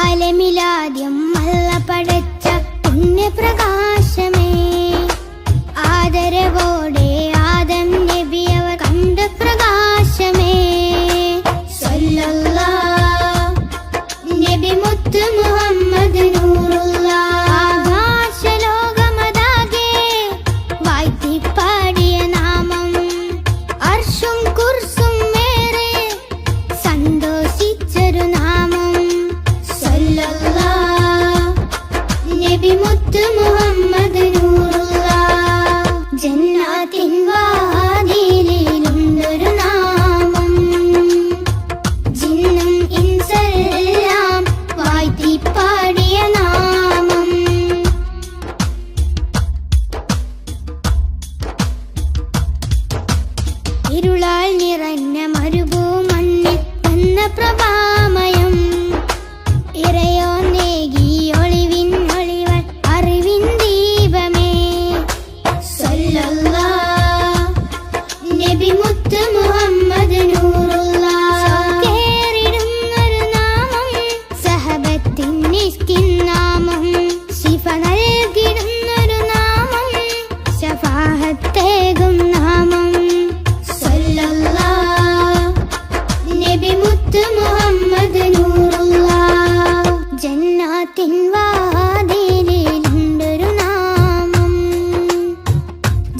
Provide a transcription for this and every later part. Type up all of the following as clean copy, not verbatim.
ആലമിലാദ്യം അല്ല പടച്ച പുണ്യപ്രകാശമേ, ആദരവോടെ ആദം നബി അവർ കണ്ട പ്രകാശമേ. സല്ലല്ലാഹ് നബി മുത്ത് മുഹമ്മദ് നൂറുല്ലാഹ്. ആകാശലോകമതാകെ വാഴ്ത്തിപ്പാടിയ നാമം, അർശും കുർസും മേറെ സന്തോഷിച്ചൊരു നാമം. സല്ലല്ലാഹ് നബി മുത്ത് മുഹമ്മദ് നൂറുല്ലാഹ്. ജന്നാത്തിൻ വാതിലിലുണ്ടൊരു നാമം, ജിന്നും ഇൻസെല്ലാം വാഴ്ത്തിപ്പാടിയ നാമം. ഇരുളാൽ നിറഞ്ഞ മരുഭൂമണ്ണിൽ വന്ന പ്രഭാമയം, ഇറയോ നേകി ഒളിവിൻ ഒളിവൻ അറിവിൻ ദീപമേ. സല്ലല്ലാഹ് നബി മുത്ത് മുഹമ്മദ് നൂറുല്ലാഹ്. കേറിടുന്നൊരു നാമം, സഹബത്തിൻ നിഷ്കിൻ നാമം, ശിഫ നൽകിടുന്നൊരു നാമം, ശഫാഅത്തേകും നാമം. സല്ലല്ലാഹ് നബി മുത്ത് മുഹമ്മദ് നൂറുല്ലാഹ്. ജന്നാത്തിൻ വാതിലിലുണ്ടൊരു നാമം,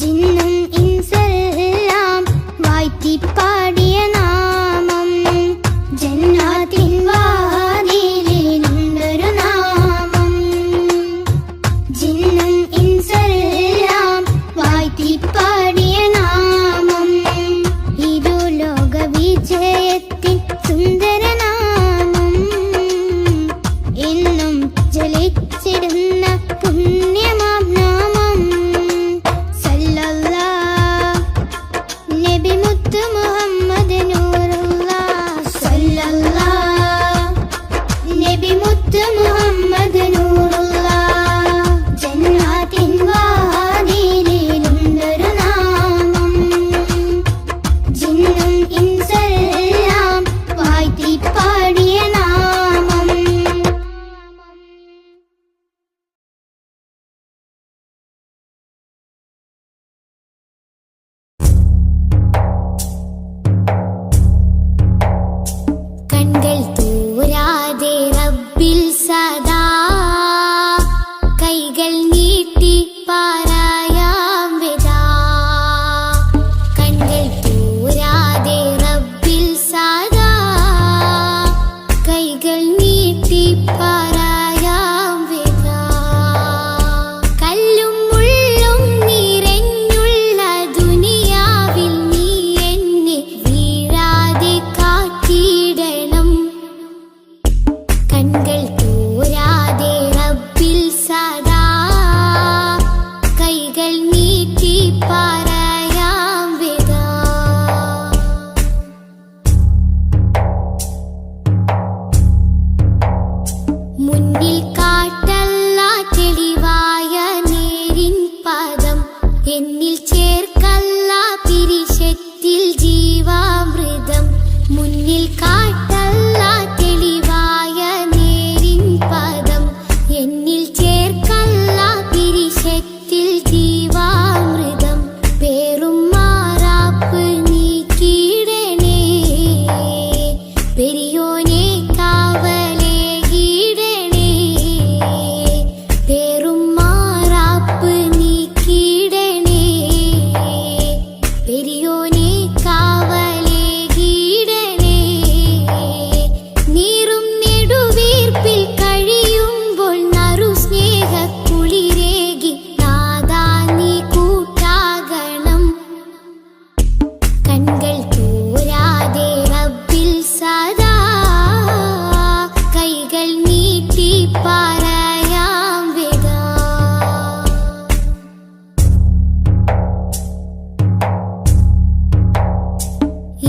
ജിന്നും ഇൻസെല്ലാം വാഴ്ത്തിപ്പാടിയ നാമം. ജന്നാത്തിൻ വാതിലിലുണ്ടൊരു നാമം, ജിന്നും ഇൻസെല്ലാം വാഴ്ത്തിപ്പാടിയ നാമം. ഇരുലോക വിജയത്തിൻ സുന്ദരനാമം, എന്നും ജ്വലിച്ചിടുന്ന പുണ്യമാം നാമം. സല്ലല്ലാഹ് നബി മുത്ത് മുഹമ്മദ് നൂറുല്ലാഹ്. സല്ലല്ലാഹ് നബി മുത്ത് മുഹമ്മദ് നൂറുല്ലാഹ്. ജന്നാത്തിൻ വാതിലിലുണ്ടൊരു നാമം, ജിന്നും ഇൻസെല്ലാം വാഴ്ത്തിപ്പാടിയ നാമം. കൺകൾ തൂരാതെ റബ്ബിൽ സദാ, കൈകൾ നീട്ടി പാരായാം വിദാ. കൺകൾ തൂരാതെ റബ്ബിൽ സദാ, കൈകൾ നീട്ടി പാരായാം വിദാ. കല്ലും മുള്ളും നിറഞ്ഞുള്ള ദുനിയാവിൽ നീ എന്നെ വീഴാതെ കാത്തിടണം. കൺകൾ തൂരാതെ റബ്ബിൽ സദാ, കൈകൾ നീട്ടി പാരായാം വിദാ. മുന്നിൽ കാട്ടല്ല തെളിവായ നേരിൻ പദം, എന്നിൽ ചേർക്കല്ല പിരിശത്തിൽ ജീവാമൃതം. മുന്നിൽ കാട്ടല്ല തെളിവായ നേരിൻ പദം, എന്നിൽ ചേർക്കല്ല പിരിശത്തിൽ ജീവാമൃതം. പേറും മാറാപ്പ് നീക്കിയിടണേ, പെരിയോനെ കാവലേകിടണേ. പേറും മാറാപ്പ് നീക്കിയിടണേ, പെരിയോനെ കാവലേകിടണേ. നീറും നെടുവീർപ്പിൽ കഴിയുമ്പോൾ നറു സ്നേഹക്കുളിരേകി നാദാ നീ കൂട്ടാകണം. കൺകൾ തൂരാതെ റബ്ബിൽ സദാ, കൈകൾ നീട്ടി പാരായാം വിദാ.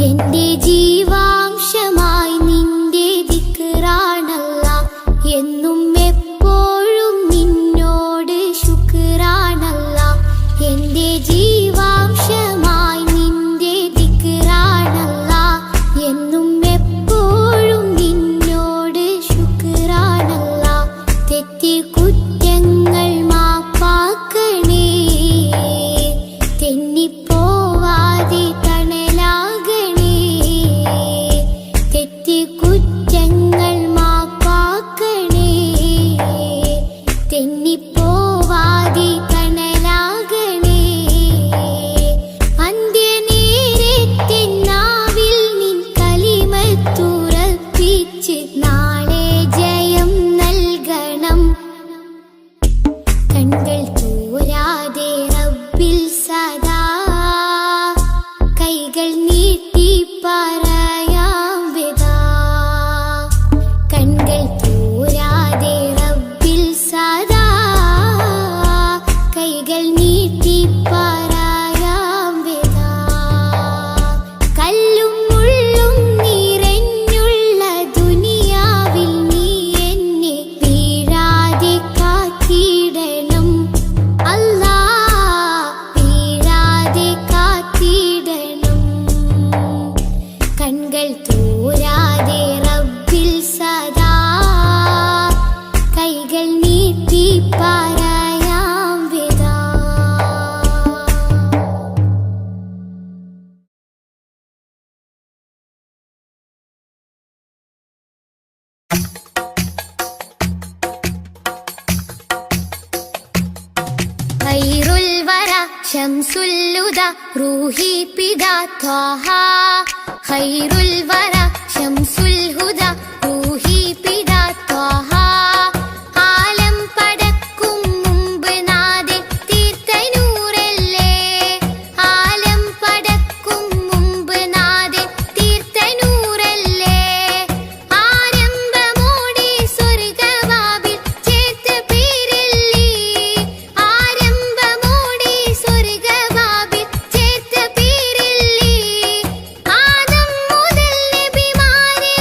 എന്റെ ജീവാംശമായി നിന്റെ ദിക്റാണല്ലാ, എന്നും എപ്പോഴും നിന്നോട് ശുക്റാണല്ലാ. എന്റെ ജീവാംശമായി നിന്റെ ദിക്റാണല്ലാ, എന്നും എപ്പോഴും നിന്നോട് ശുക്റാണല്ലാ. തെറ്റി കുറ്റങ്ങൾ മാപ്പാക്കണേ, തെന്നിപ്പോവാതെ തണലാകണേ. തെറ്റി കുറ്റങ്ങൾ മാപ്പാക്കണേ, തെന്നിപ്പോവാതെ തണലാകണേ. അന്ത്യനേരത്തെ നാവിൽ നിൻ കലിമത്തുറപ്പിച്ച് നാളെ ജയം നൽകണം. കണ്കൾ തോരാതെ റബ്ബിൽ സദാ കൈകൾ നീട്ടി പറയാം വിദാ. കണ്കൾ തോരാതെ റബ്ബിൽ സദാ കൈകൾ നീട്ടി പറയാം വിദാ. കല്ലും മുള്ളും നിറഞ്ഞുള്ള ദുനിയാവിൽ നീ എന്നെ വീഴാതെ കാത്തിടണം അല്ലാ, വീഴാതെ കാത്തിടണം. കണ്കൾ തോരാതെ റബ്ബിൽ സദാ കൈകൾ നീട്ടി പറയാം വിദാ. ഖൈറുൽ വറ ശംസുൽ ഹുദ റൂഹി പിതാ ത്വാഹ. ഖൈറുൽ വറ ശംസുൽ ഹുദ റൂഹി പിതാ ത്വാഹ. ആലം പടക്കും മുമ്പ് നാദെ തീർത്ത നൂറല്ലേ. ആലം പടക്കും മുമ്പ് നാദെ തീർത്ത നൂറല്ലേ. ആരംഭമോടെ സ്വർഗവാതിൽ ചേർത്ത പേരല്ലേ. ആരംഭമോടെ സ്വർഗവാതിൽ ചേർത്ത പേരല്ലേ. ആദം മുതൽ നബിമാരെ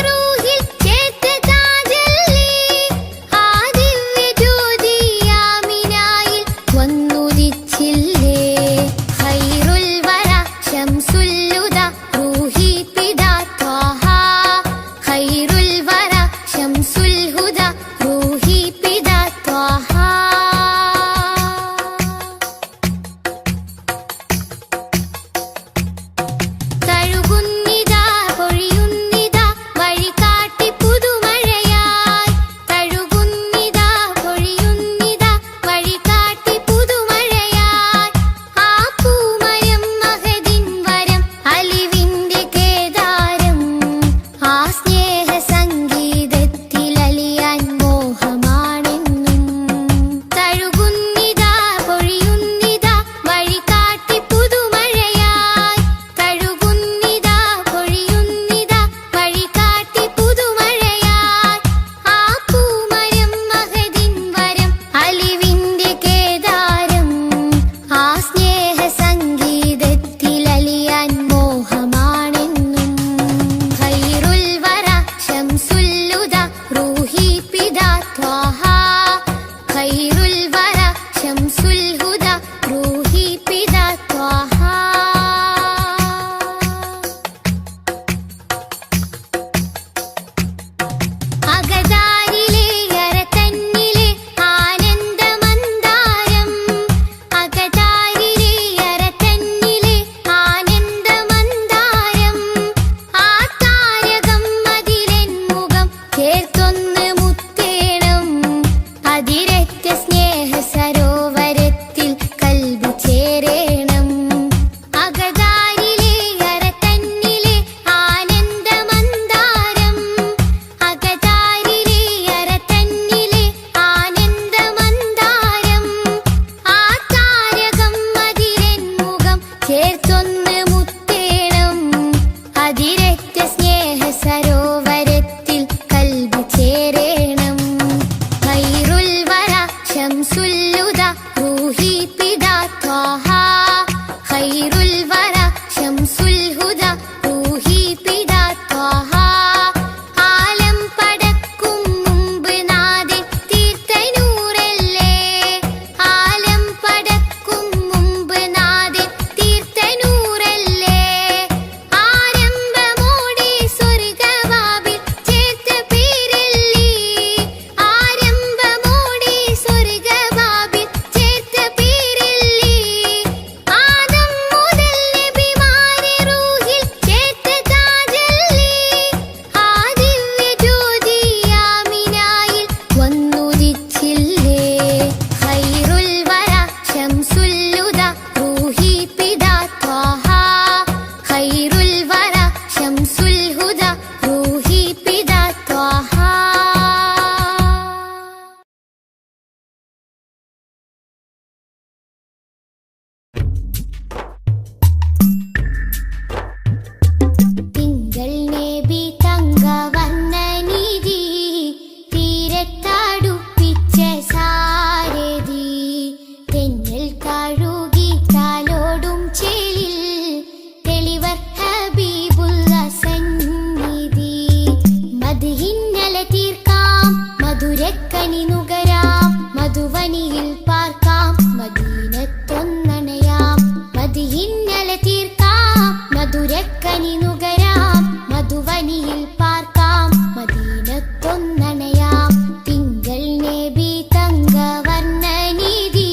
മധുരക്കനി നുകരാം മധുവനിയിൽ പാർക്കാം മദീനത്തൊന്നണയാം മദിഹിന്നല തീർക്കാം മധുരക്കനി നുകരാം മധുവനിയിൽ പാർക്കാം മദീനത്തൊന്നണയാം തിങ്കൾ നബി തങ്കവർണ്ണനിധി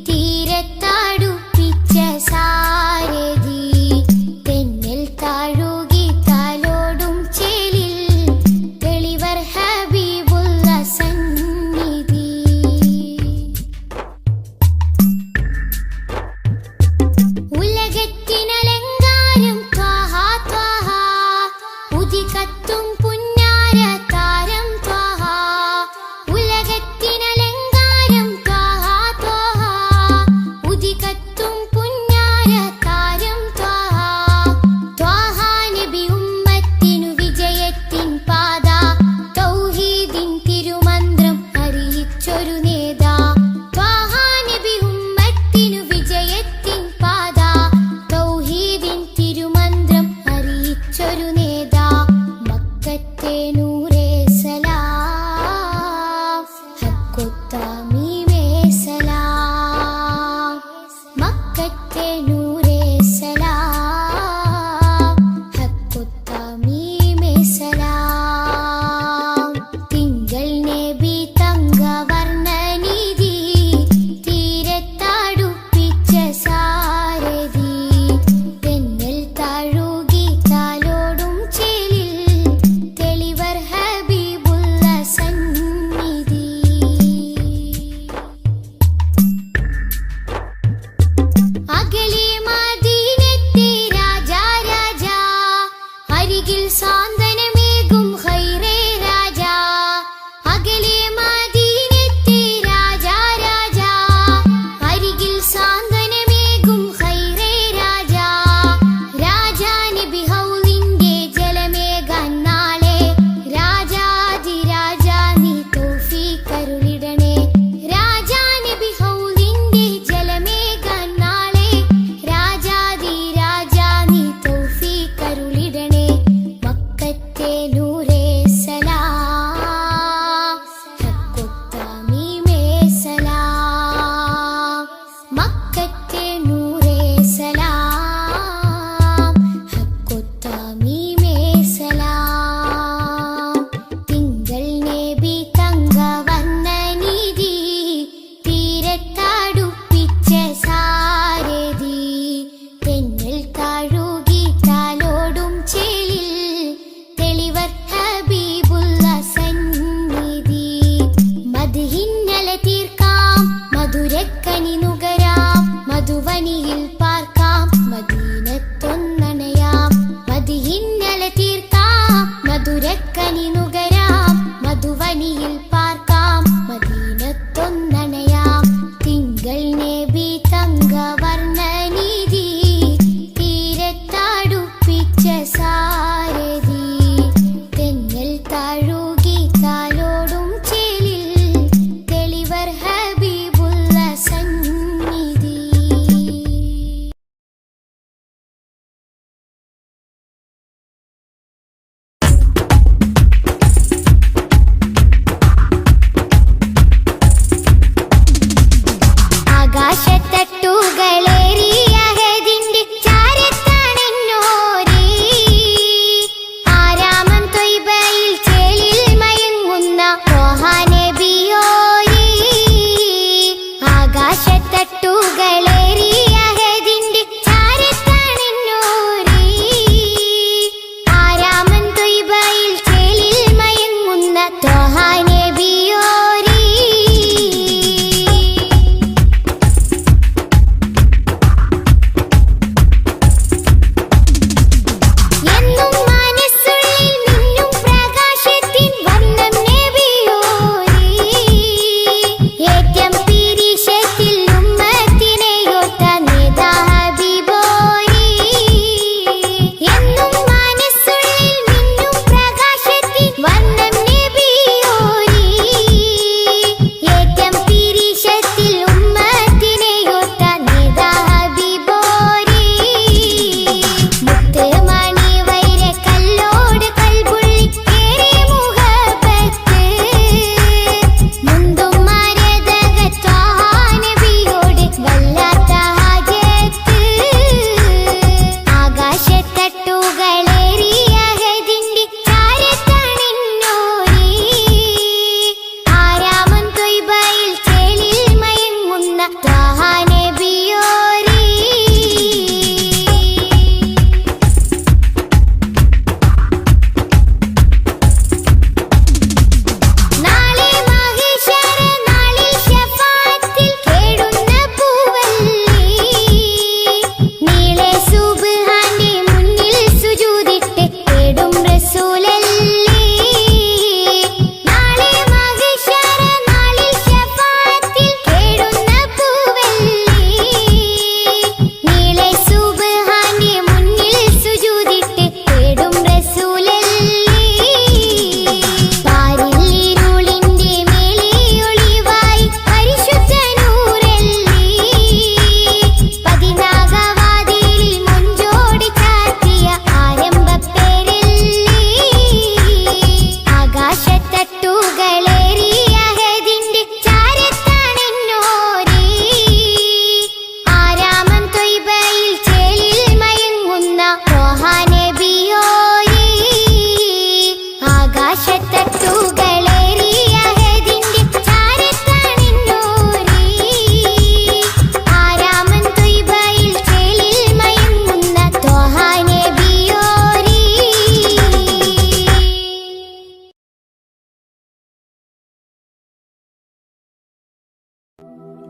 തീരത്താടുപ്പിച്ച സാരഥി തെന്നിൽ താഴുകി താലോടും ചേലിൽ തെളിവർ ഹബീബുള്ള സന്നിധി ഉലകത്തിനലങ്കാരം ത്വാഹ ത്വാഹ ഉദികത്തും പുന്നാര താരം ത്വാഹ ഉലകത്തിനലങ്കാരം ത്വാഹ ത്വാഹ ഉദികത്തും പുന്നാര താരം ത്വാഹ ത്വാഹ നബി ഉമ്മത്തിനു വിജയത്തിൻ പാത തൗഹീദിൻ തിരുമന്ത്രം അറിയിച്ചൊരു നേതാ ത്വാഹ നബി ഉമ്മത്തിനു വിജയത്തിൻ പാത തൗഹീദിൻ തിരുമന്ത്രം അറിയിച്ചൊരു നേതാ മക്കത്തെ നൂറേ സലാം ഹക്കൊത്തമീമേ സലാം മക്കത്തെ നൂറേ സലാം ഹക്കൊത്തമീമേ സലാം തിങ്കൾ നബി തങ്കവർണ്ണനിധി തീരത്താടുപ്പിച്ച സാരഥി തെന്നൽ താഴുകി താലോടും ചേലിൽ തെളിവർ ഹബീബുള്ള സന്നിധി അകലെ മദീനത്തെ രാജാ രാജാ അരികിൽ സാന്ത്വനമേകും ഖൈറേ രാജാ അകലെ മദീനത്തെ രാജാ രാജാ അരികിൽ സാന്ത്വനമേകും ഖൈറേ രാജാ രാജാ നബി ഹൗലിന്റെ ജലമേകാൻ നാളെ രാജാതിരാജാ നീ തൗഫീഖരുളിടണേ രാജാ നബി ഹൗലിന്റെ ജലമേകാൻ നാളെ രാജാതിരാജാ നീ തൗഫീഖരുളിടണേ മക്കത്തെ നൂറേ സലാം ഹക്കൊത്തമീമേ സലാം മക്കത്തെ നൂറേ സലാം ഹക്കൊത്തമീമേ സലാം തിങ്കൾ നബി തങ്കവർണ്ണനിധി തീരത്താടുപ്പിച്ച സാരഥി തെന്നിൽ താഴുകി താലോടും ചേലിൽ തെളിവർ ഹബീബുള്ള സന്നിധി മദ്ഹിന്നല തീർക്കാം മധുരക്കനി നുകരാം മധുവനിയിൽ പാർക്കാം മദീനത്തൊന്നണയാം മദ്ഹിന്നല തീർക്കാം മധുരക്കനി നുകരാം മധുവനിയിൽ പാർക്കാം മദീനത്തൊന്നണയാം തിങ്കൾ നബി തങ്കവർണ്ണനിധി തീരത്താടുപ്പിച്ച സാരഥി തെന്നൽ താഴുകി താലോടും ചേലിൽ തെളിവർ ഹബീബുള്ള സന്നിധി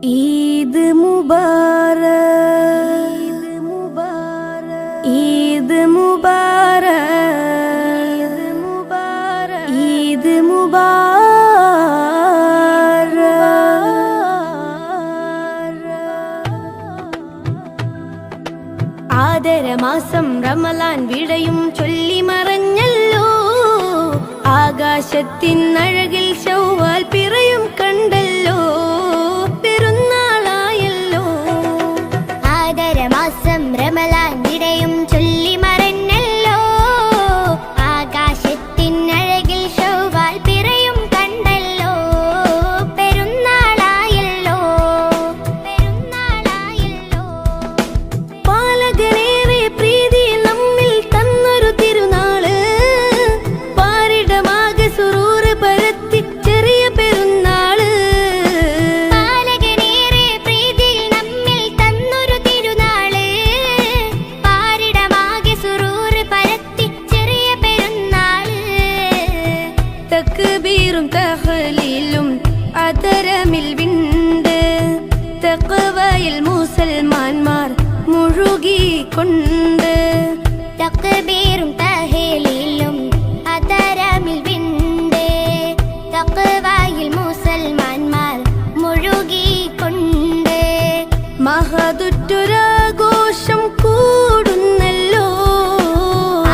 ഈദ് മുബാരക്, ഈദ് മുബാരക്, ഈദ് മുബാരക്. ആദരമാസം റമളാൻ വിടയും ചൊല്ലി മറഞ്ഞല്ലോ, ആകാശത്തിനഴകിൽ ശൗവാൽ പിറയും കണ്ടല്ലോ, പെരുന്നാളായല്ലോ. ആദരമാസം റമളാൻ വിടയും ചൊല്ലി മറഞ്ഞല്ലോ, ആകാശത്തിനഴകിൽ ശൗവാൽ പിറയും കണ്ടല്ലോ, പെരുന്നാളായല്ലോ, പെരുന്നാളായല്ലോ. പാലകനേറെ പ്രീതി നമ്മിൽ തന്നൊരു തിരുനാള്, പാരിടമാകെ സുറൂറ് പരത്തി ചെറിയ പെരുന്നാള്. പാലകനേറെ പ്രീതി നമ്മിൽ തന്നൊരു തിരുനാള്, പാരിടമാകെ സുറൂറ് പരത്തി ചെറിയ പെരുന്നാള്. തക്ബീറും തഹ്ലീലും അതരമിൽ വിണ്ട്, തഖ്വയിൽ മുസൽമാന്മാർ മുഴുകിക്കൊണ്ട്. തക്ബീറും തഹ്ലീലും അതരമിൽ വിണ്ട്, തഖ്വയിൽ മുസൽമാന്മാർ മുഴുകിക്കൊണ്ട്. മഹതുറ്റൊരാഘോഷം കൂടുന്നല്ലോ,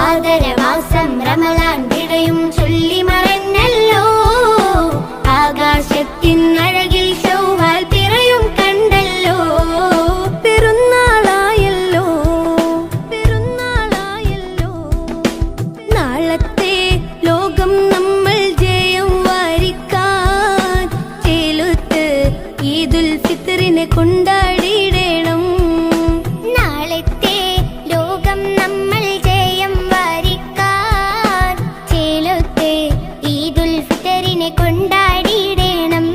ആദരമാസം റമളാൻ വിടയും ചൊല്ലി മറഞ്ഞല്ലോ, ആകാശത്തിനഴകിൽ ശൗവാൽ പിറയും കണ്ടല്ലോ, പെരുന്നാളായല്ലോ, പെരുന്നാളായല്ലോ. നാളത്തെ ലോകം നമ്മൾ ജയം വാരിക്കാൻ ചേലുത്ത് ഈദുൽ ഫിത്റിനെ കൊണ്ടാടിയിടണം. നാളത്തെ ലോകം നമ്മൾ ജയം വരിക്കാൻ ചേലത്തെ ഈദുൽ ഫിത്തറിനെ കൊണ്ടാടിയിടണം.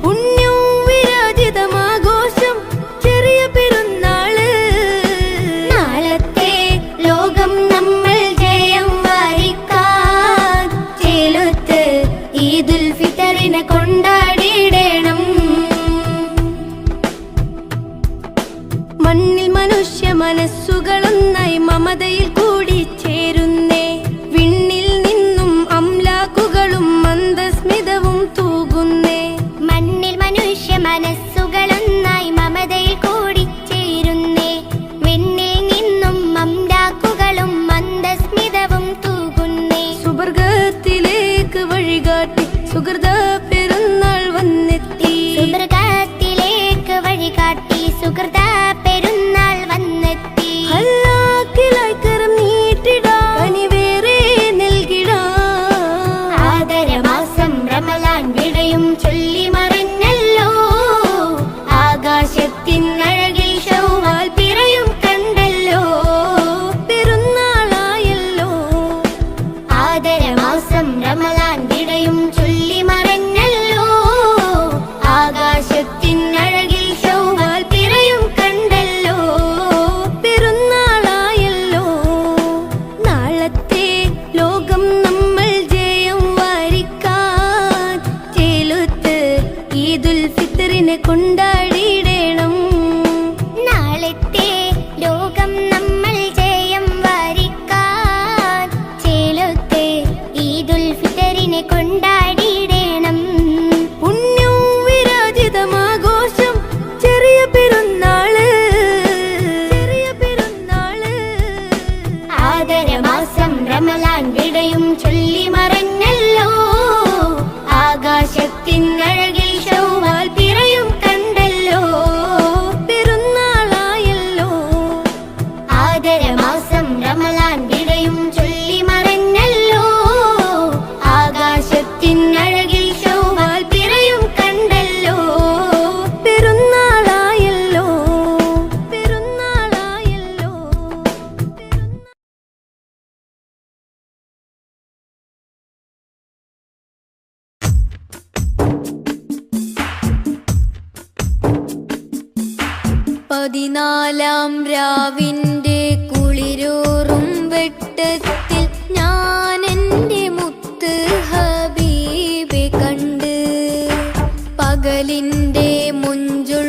പുണ്യവും വിരാജിതമാഘോഷം ചെറിയ പെരുന്നാള്. നാളത്തെ ലോകം നമ്മൾ ജയം വാരിക്കാൻ ചേലുത്ത് ഈദുൽ ഫിത്റിനെ കൊണ്ടാടിയിടണം. മണ്ണിൽ മനുഷ്യ മനസ്സുകളൊന്നായി മമതയിൽ കൂടി ചേരുന്നേ, വിണ്ണിൽ നിന്നും അംലാക്കുകളും മന്ദസ്മിതവും തൂകുന്നേ. മണ്ണിൽ മനുഷ്യ മനസ്സുകളൊന്നായി മമതയിൽ കൂടി ചേരുന്നേ, വിണ്ണിൽ നിന്നും അംലാക്കുകളും മന്ദസ്മിതവും തൂകുന്നേ. സുവർഗത്തിലേക്ക് വഴികാട്ടി സുഹൃത പെരുന്നാൾ വന്നെത്തി, സുവർഗത്തിലേക്ക് വഴികാട്ടി സുഹൃത പെരുന്നാൾ വന്നെത്തി. ഹല്ലാക്കിലായി കരം നീട്ടിടാം, കനിവേറെ നൽകിടാം. ആദരമാസം റമളാൻ വിടയും ചൊല്ലി മറഞ്ഞല്ലോ, ആകാശത്തിനഴകിൽ ശൗവാൽ പിറയും കണ്ടല്ലോ, പെരുന്നാളായല്ലോ. ആദരമാസം റമളാൻ വിടയും ചൊല്ലി മറഞ്ഞല്ലോ, ആകാശത്തിനഴകിൽ ശൗവാൽ പിറയും കണ്ടല്ലോ, പെരുന്നാളായല്ലോ. നാളത്തെ ലോകം നമ്മൾ ജയം വാരിക്കാൻ ചേലുത്ത് ഈദുൽ ഫിത്റിനെ കൊണ്ടാടിയിടണം. നാളത്തെ ലോകം നമ്മൾ ജയം വരിക്കാൻ ചേലത്തെ ഈദുൽ ഫിത്തറിനെ കൊണ്ടാടിയിടണം. പുണ്യവും വിരാജിതമാഘോഷം ചെറിയ പെരുന്നാള്, ചെറിയ പെരുന്നാള്. ആദരമാസം റമളാൻ വിടയും ചൊല്ലി മറഞ്ഞല്ലോ, ആകാശത്തിനഴകിൽ ശൗവാൽ പിറയും കണ്ടല്ലോ, പെരുന്നാളായല്ലോ. ആദരമാസം റമളാൻ വിടയും ചൊല്ലി മറഞ്ഞല്ലോ, ആകാശത്തിനഴകിൽ ശൗവാൽ പിറയും കണ്ടല്ലോ, പെരുന്നാളായല്ലോ, പെരുന്നാളായല്ലോ. പതിനാലാം രാവിന്റെ കുളിരൂറും വെട്ടത്തിൽ ഞാൻ എൻ്റെ മുത്ത് ഹബീബെ കണ്ട്, പകലിൻ്റെ മുഞ്ചുള്ള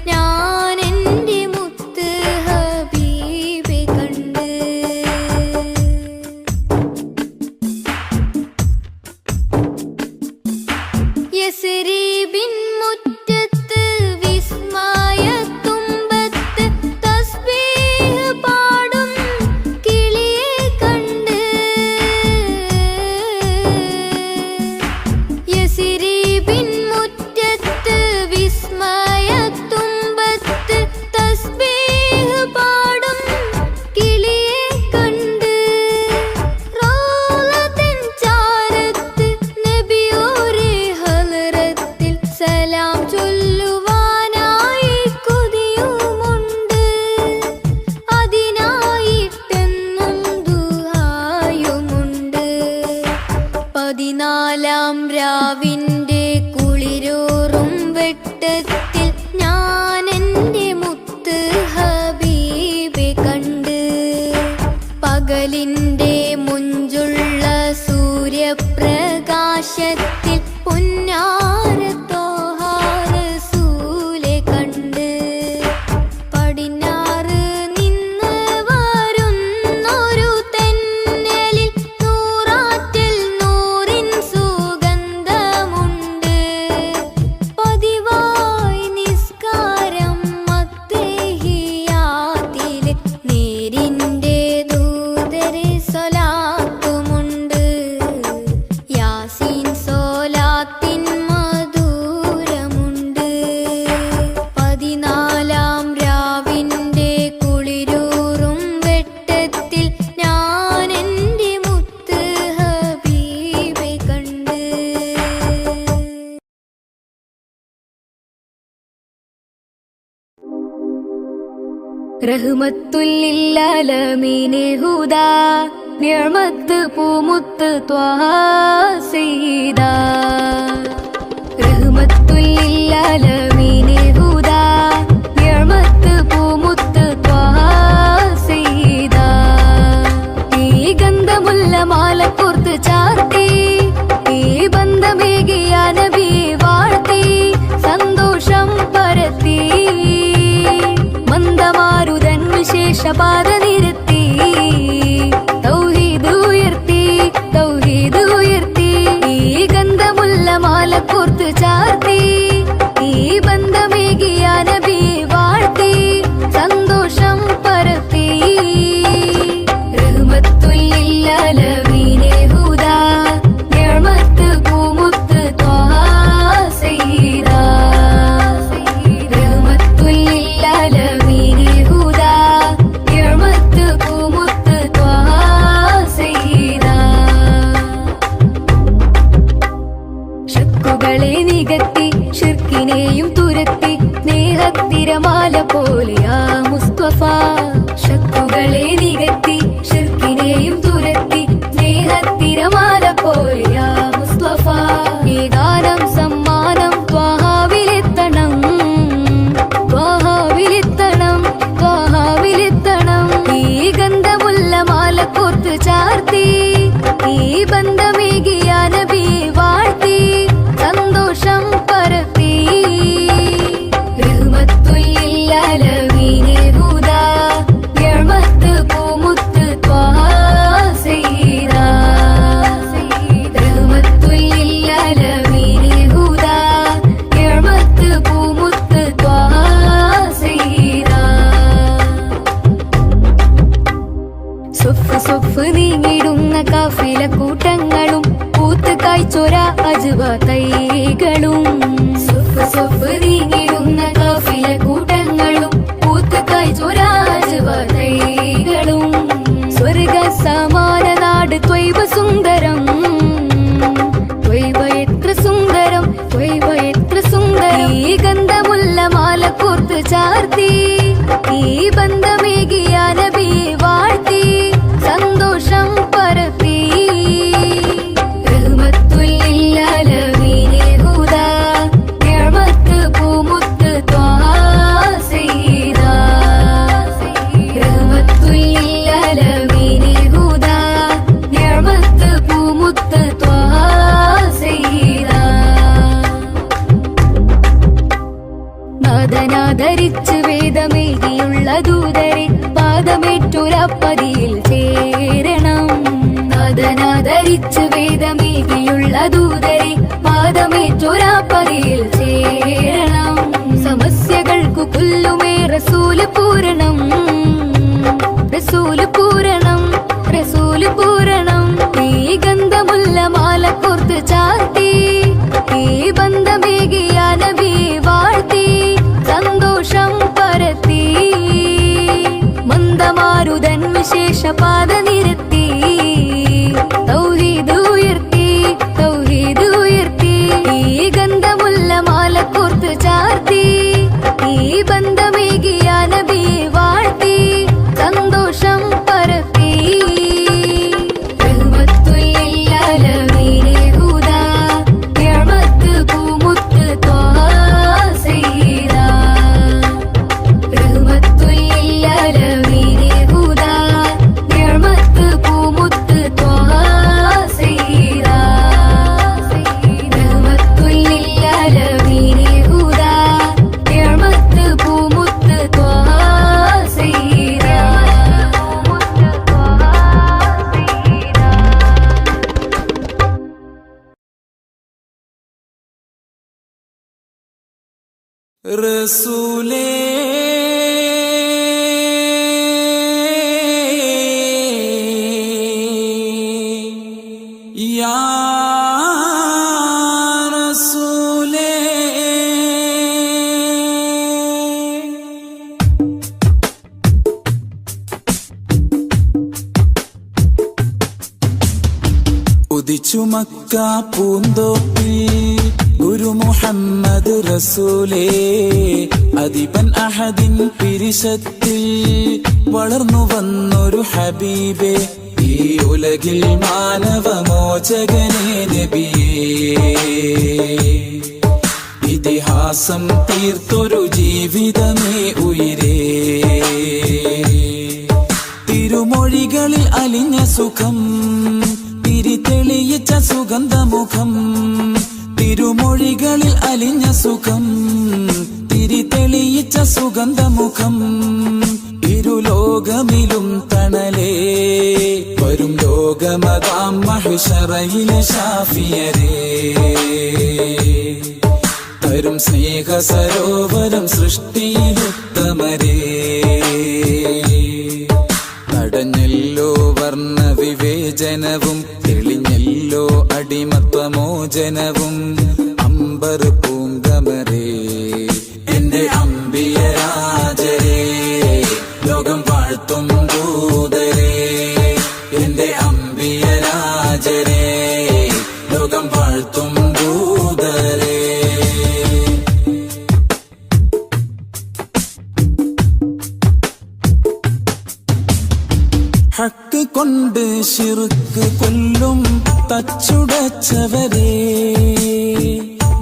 ഞാൻ എൻ്റെ മുത്ത് ഹബീബെ കണ്ട്. യസ്രീബിൻ മുറ്റത്ത് വിസ്മയത്തുമ്പത്ത് തസ്ബീഹ് പാടും കിളിയെ കണ്ട്. യസ്രീബിൻ മുറ്റത്ത് വിസ്മയത്തുമ്പത്ത് തസ്ബീഹ് പാടും കിളിയെ കണ്ട്. റൗളത്തിൻ ചാരത്ത് നബിയോരെ ഹളറത്തിൽ സലാം ചൊല്ലുവാനായി കൊതിയുമുണ്ട്. അതിനായിട്ടെന്നും ദുആയുമുണ്ട്. 14 രാവിന്റെ കുളിരൂറും വെട്ടത്തിൽ ഞാൻ എൻ്റെ മുത്ത് ഹബീബെ കണ്ട്. പകലിന്റെ മുഞ്ചുള്ള സൂര്യപ്രകാശത്തിൽ പുന്നാര ത്വാഹ റസൂലെ കണ്ട്. പടിഞ്ഞാറ് നിന്ന് വരുന്നൊരു തെന്നലിൽ നൂറാറ്റിൽ നൂറിൻ സുഗന്ധമുണ്ട്. പതിവായി നിസ്കാരം അത്തഹിയാത്തിലെ നേരിന്റെ ദൂതരെ സ്വലാത്തുമുണ്ട്. യാസീൻ സ്വലാത്തിൻ മധുരമുണ്ട്. 14 രാവിന്റെ കുളിരൂറും വെട്ടത്തിൽ ഞാൻ എൻ്റെ മുത്ത് ഹബീബെ കണ്ട്. റഹ്മത്തുൽ ലിൽആലമീനെ ഹുദാ നിഅമത്ത് പൂമുത്ത് ത്വാഹ സയ്യിദാ. റഹ്മത്തുൽ ലിൽആലമീനെ ഹുദാ നിഅമത്ത് പൂമുത്ത് ത്വാഹ സയ്യിദാ. ഈ ഗന്ധമുള്ള മാല കോർത്ത് ചാർത്തി ഈ ബന്ധമേകിയ നബിയെ വാഴ്ത്തി സന്തോഷം പരത്തി. മന്ദമാരുതൻ വിശേഷപാത നിരത്തി തൗഹീദ് ഉയർത്തി തൗഹീദ് ഉയർത്തി. ഈ ഗന്ധമുള്ള മാല കോർത്ത് ചാർത്തി ഈ ബന്ധമേകിയ നബിയെ വാഴ്ത്തി സന്തോഷം പരത്തി. റഹ്മത്തുൽ ലിൽആലമീനെ ഹുദാ നിഅമത്ത് പൂമുത്ത് ത്വാഹ സയ്യിദാ. റഹ്മത്തുൽ ലിൽആലമീനെ ഹുദാ നിഅമത്ത് പൂമുത്ത് ത്വാഹ സയ്യിദാ. ശക്കുകളെ നികത്തി ശിർക്കിനെയും തുരത്തി സ്നേഹത്തിരമാല പോലെയാ മുസ്തഫ. ശക്കുകളെ നികത്തി ശിർക്കിനെയും തുരത്തി സ്നേഹത്തിരമാല പോലെയാ മുസ്തഫ. ഈ ഗാനം സമ്മാനം ത്വാഹാവിലെത്തണം ത്വാഹാവിലെത്തണം ത്വാഹാവിലെത്തണം. ഈ ഗന്ധമുള്ള മാല കോർത്ത് ചാർത്തി ഈ ബന്ധമേകിയ നബിയെ വാഴ്ത്തി സന്തോഷം പരത്തി. റഹ്മത്തുൽ ലിൽആലമീനെ ഹുദാ നിഅമത്ത് പൂമുത്ത് ത്വാഹ സയ്യിദാ. റഹ്മത്തുൽ ലിൽആലമീനെ ഹുദാ നിഅമത്ത് പൂമുത്ത് ത്വാഹ സയ്യിദാ. സ്വഫ് നീങ്ങിടുന്ന കാഫില കൂട്ടങ്ങളും പൂത്ത് കായ്ച്ചൊര അജ്വ തൈകളും. സ്വഫ് നീങ്ങിടുന്ന കാഫില കൂട്ടങ്ങളും പൂത്ത് കായ്ച്ചൊര അജ്വ തൈകളും. സ്വർഗ സമാന നാട് ത്വയ്ബ സുന്ദരം ത്വയ്ബ എത്ര സുന്ദരം ത്വയ്ബ എത്ര സുന്ദരം. ഈ ഗന്ധമുള്ള മാല കോർത്ത് ചാർത്തി ഈ ബന്ധമേകിയ നബിയെ വാഴ്ത്തി സന്തോഷം പരത്തി. റഹ്മത്തുൽ ലിൽആലമീനെ ഹുദാ നിഅമത്ത് പൂമുത്ത് ധരിച്ച് വേദമേകിയുള്ള ദൂതരെ പാദമേറ്റൊരപ്പതിയിൽ ചേരണം. നാദനാദരിച്ച് വേദമേകിയുള്ള ദൂതരെ പാദമേറ്റൊരപ്പതിയിൽ ചേരണം. സമസ്യകൾക്കു കൊല്ലുമേ റസൂല് പൂരണം, റസൂല് പൂരണം, റസൂല് പൂരണം. ഈ ഗന്ധമുല്ല മാല കോർത്ത് ചാർത്തി ഈ ബന്ധമേകിയ നബി വാഴ്ത്തി സന്തോഷം പരത്തി. മന്ദമാരുതൻ വിശേഷ പാത നിരത്തി തൗഹീദ് ഉയർത്തി, തൗഹീദ് ഉയർത്തി. ഈ ഗന്ധമുല്ല മാല കോർത്ത് ചാർത്തി ഈ ബന്ധമേകിയ നബി വാഴ്ത്തി സന്തോഷം പരത്തി. റസൂലേ യാ റസൂലേ ഉദിച്ചു മക്ക പൂന്തോപ്പിൽ ഗുരു മുഹമ്മദ് റസൂലേ അദിബൻ അഹദിൻ പിരിശത്തിൽ വളർന്നു വന്നൊരു ഹബീബേ ഈ ഉലകിൽ മാനവമോചകനേ നബിയേ ഇതിഹാസം തീർത്തൊരു ജീവിതമേ ഉയിരേ തിരുമൊഴികളിൽ അലിഞ്ഞ സുഖം തിരിതെളിയിച്ച സുഗന്ധമുഖം തിരുമൊഴികളിൽ അലിഞ്ഞ സുഖം തിരിതെളിയിച്ച സുഗന്ധമുഖം ഇരുലോകമിലും തണലേ വരും ലോകമതാം മഹ്ശറയിലെ ശാഫിയരേ തരും സ്നേഹ സരോവരം സൃഷ്ടിയിലുത്തമരേ തടഞ്ഞല്ലോ വർണ്ണ വിവേചനവും തെളിഞ്ഞല്ലോ അടിമത്വമോചനവും അമ്പർ പൂങ്കമരേ എന്റെ അമ്പിയരാജരേ ലോകം വാഴ്ത്തും ദൂതരേ എന്റെ അമ്പിയരാജരേ ലോകം വാഴ്ത്തും ദൂതരേ ഹക്ക് കൊണ്ട് ശിർക്ക് കൊല്ലും തച്ചുടച്ചവരേ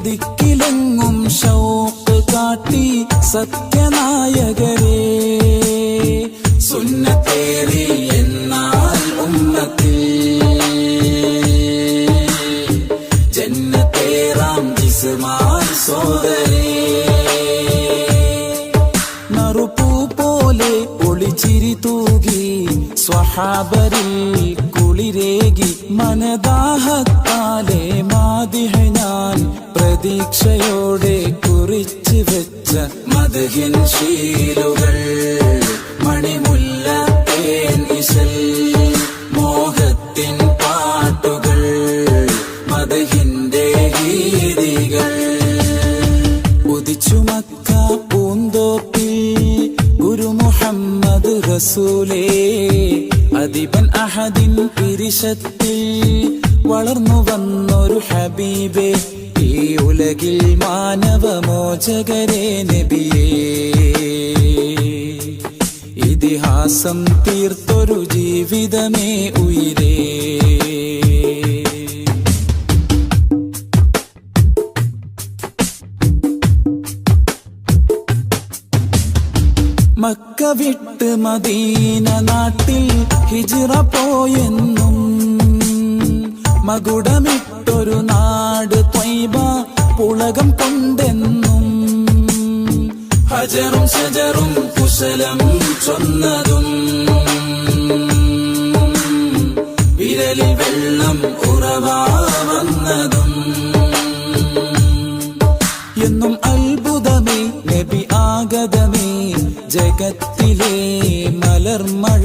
ദിക്കിലെങ്ങും ശൗഖ് കാട്ടി സത്യനായകരേ സുന്നത്തേറി എന്നാൽ ഉമ്മത്തിൽ ജന്നത്തേറാം ജിസ്മാൻ സോദരേ നറുപൂ പോലെ ഒളിച്ചിരി തൂകി സ്വഹാബരിൽ കുളിരേകി മനദാഹത്താലെ മാദിഹ ഞാൻ പ്രതീക്ഷയോടെ കുറിച്ചു വെച്ച മദ്ഹിൻ ശീലുകൾ മണിമുല്ല തേൻ ഇശൽ മോഹത്തിൻ പാട്ടുകൾ മദ്ഹിന്റെ ഗീതികൾ ഉദിച്ചു മക്ക പൂന്തോപ്പിൽ ഗുരു മുഹമ്മദ് റസൂലേ അദിബൻ അഹദിൻ പിരിശത്തിൽ വളർന്നു വന്നൊരു ഹബീബേ ഈ ഉലകിൽ മാനവമോചകരേ നബിയേ ഇതിഹാസം തീർത്തൊരു ജീവിതമേ ഉയിരേ മക്ക വിട്ട് മദീന നാട്ടിൽ ഹിജ്റ പോയെന്നും മകുടമിട്ടൊരു നാട് ത്വയ്ബ പുളകം കൊണ്ടെന്നും ഹജറും ഷജറും കുശലം ചൊന്നതും വിരലിൽ വെള്ളം ഉറവാ വന്നതും എന്നും അത്ഭുതമേ നബി ആഗതമേ ജഗത്തിലെ മലർമഴ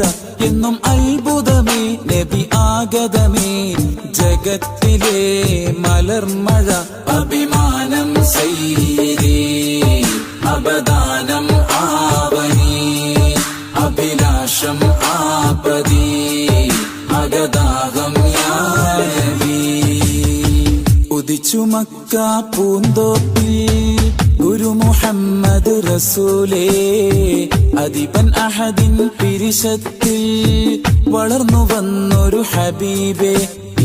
എന്നും അത്ഭുതമേ നബി ആഗതമേ ജഗത്തിലെ മലർമഴ അഭിമാനം സൈരി അപദാനം ആവനി അഭിലാഷം ആപതി അഗദാഹം യാ നബി ഉദിച്ചു മക്ക പൂന്തോപ്പിൽ ഗുരു മുഹമ്മദ് റസൂലേ അദിബൻ അഹദിൻ പിരിശത്തിൽ വളർന്നു വന്നൊരു ഹബീബേ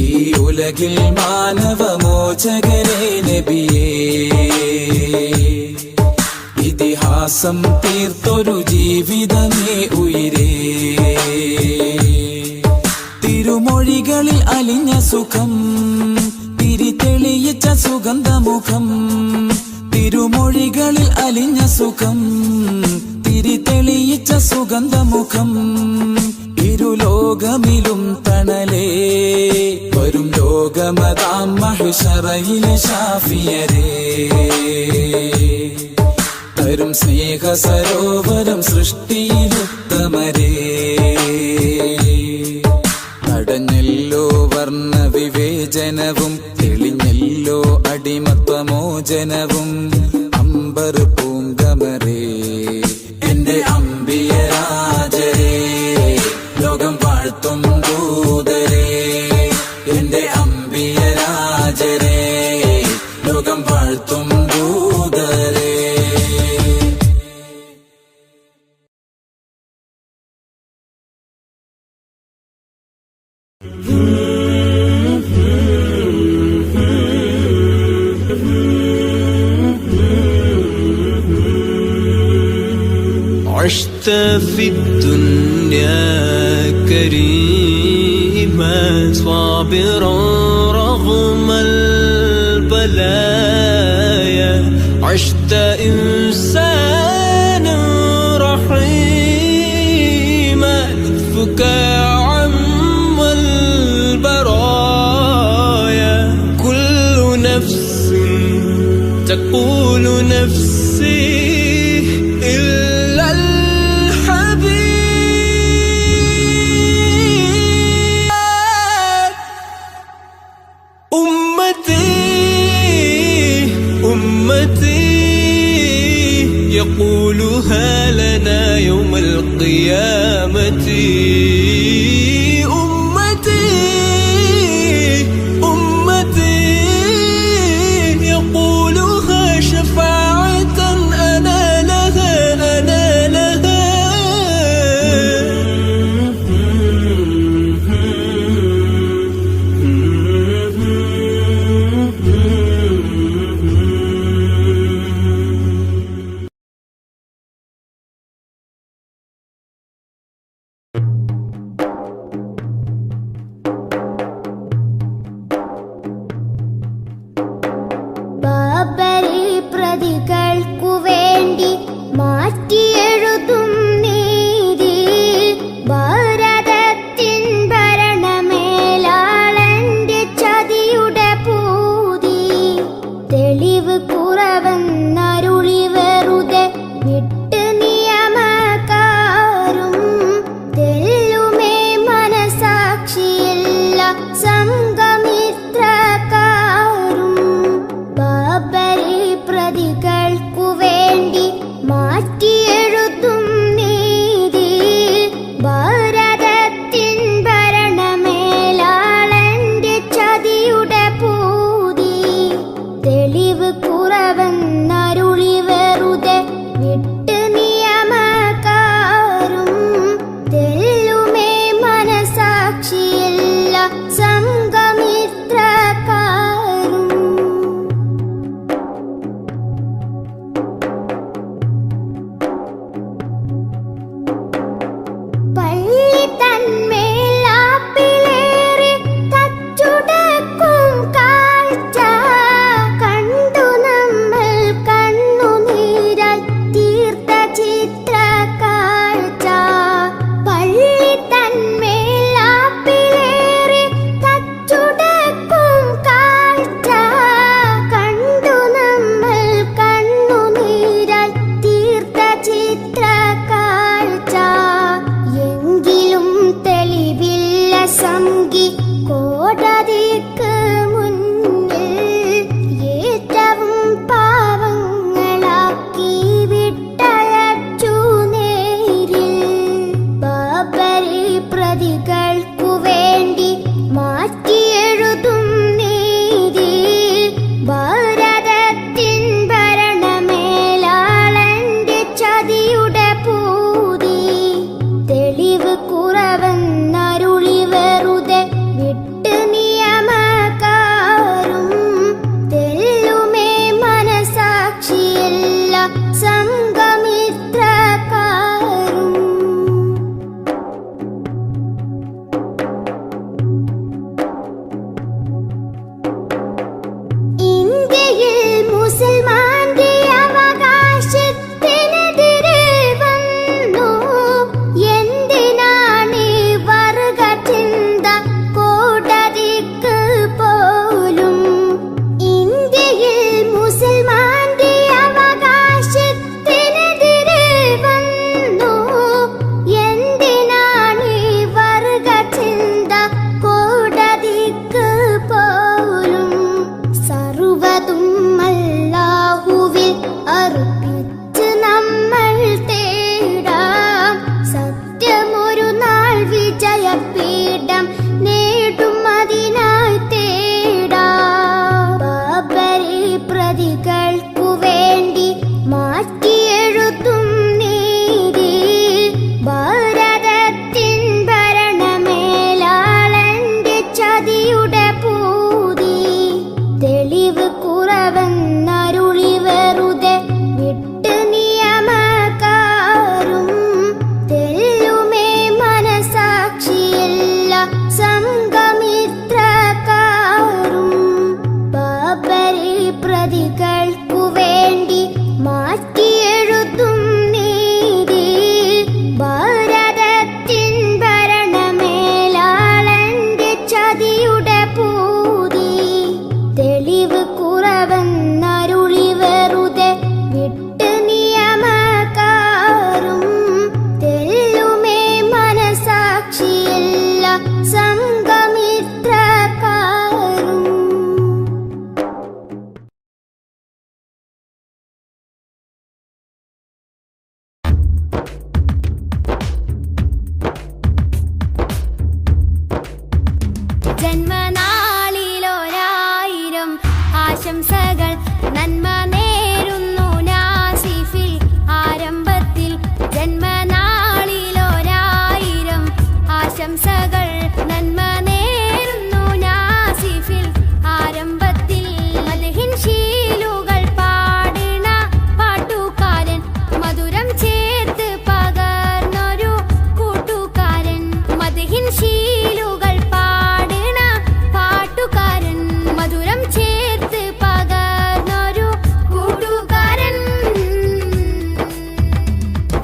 ഈ ഉലകിൽ മാനവമോചകരേ നബിയേ ഇതിഹാസം തീർത്തൊരു ജീവിതമേ ഉയിരേ തിരുമൊഴികളിൽ അലിഞ്ഞ സുഖം തിരിതെളിയിച്ച സുഗന്ധമുഖം തിരുമൊഴികളിൽ അലിഞ്ഞ സുഖം തിരിതെളിയിച്ച സുഗന്ധമുഖം ഇരുലോകമിലും തണലേ വരും ലോകമതാം മഹ്ശറയിലെ ശാഫിയരേ തരും സ്നേഹ സരോവരം സൃഷ്ടിയിലുത്തമരേ തടഞ്ഞല്ലോ വർണ്ണ വിവേചനവും തെളിഞ്ഞല്ലോ അടിമത്വമോചനവും അമ്പർ പൂങ്കമരേ എന്റെ അമ്പിയരാജരേ ലോകം വാഴ്ത്തും ദൂതരേ എന്റെ അമ്പിയരാജരേ ലോകം വാഴ്ത്തും ദൂതരേ عشت في الدنيا كريما صابرا رغم البلايا عشت إنسانا رحيما لطفك عم البرايا كل نفس تقول نفسي يقولها لنا يوم القيامة أمتي أمتي يقولها شفاعة أنا لها أنا لها പ്രതികൾക്കു വേണ്ടി മാറ്റിയെഴുതും നീതി ഭാരതത്തിൻ ഭരണമേലാളന്റെ ചതിയുടെ പൂതി തെളിവ് കുറവെന്നരുളി വെറുതെ വിട്ട് നിയമക്കാരും തെല്ലുമേ മനസാക്ഷിയില്ല സംഘമിത്രക്കാരും ബാബരി പ്രതികൾക്കു വേണ്ടി മാറ്റിയെഴുതും